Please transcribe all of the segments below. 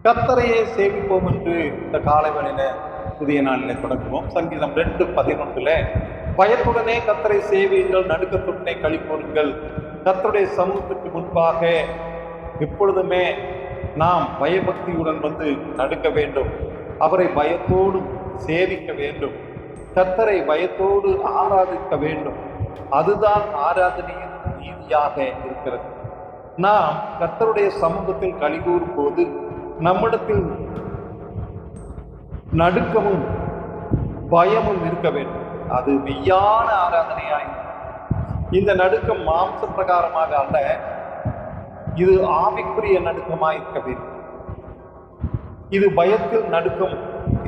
கர்த்தரையே சேவிப்போம் என்று இந்த காலை வேளையில புதிய நாளில் தொடங்குவோம். சங்கீதம் 2:11 பயத்துடனே கர்த்தரை சேவியுங்கள், நடுக்கத்துடனே களிகூருங்கள். கர்த்தருடைய சமூகத்துக்கு முன்பாக எப்பொழுதுமே நாம் பயபக்தியுடன் வந்து நடுக்க வேண்டும். அவரை பயத்தோடு சேவிக்க வேண்டும். கர்த்தரை பயத்தோடு ஆராதிக்க வேண்டும். அதுதான் ஆராதனையின் நீதியாக இருக்கிறது. நாம் கர்த்தருடைய சமூகத்தில் களிகூறும் போது நம்மிடத்தில் நடுக்கமும் பயமும் இருக்க வேண்டும். அது மெய்யான ஆராதனையாய். இந்த நடுக்கம் மாம்ச பிரகாரமாக அல்ல, இது ஆவிக்குரிய நடுக்கமாய் இருக்க வேண்டும். இது பயத்தில் நடுக்கம்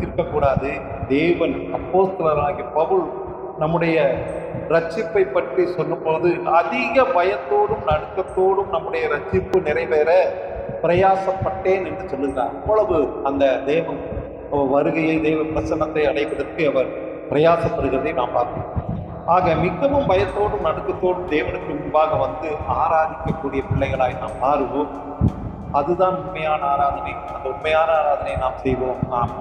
இருக்கக்கூடாது. தேவன் அப்போஸ்தலராகிய பவுல் நம்முடைய ரட்சிப்பை பற்றி சொல்லும்போது அதிக பயத்தோடும் நடுக்கத்தோடும் நம்முடைய ரட்சிப்பு நிறைவேற பிரயாசப்பட்டேன் என்று சொல்லுகிறார். அவ்வளவு அந்த தேவன் வருகையை, தேவ பிரசன்னத்தை அடைவதற்கு அவர் பிரயாசப்படுகிறதை நாம் பார்க்கிறோம். ஆக மிகவும் பயத்தோடும் நடுக்கத்தோடும் தேவனுக்கு முன்பாக வந்து ஆராதிக்கக்கூடிய பிள்ளைகளாய் நாம் மாறுவோம். அதுதான் உண்மையான ஆராதனை. அந்த உண்மையான ஆராதனை நாம் செய்வோம். நாம்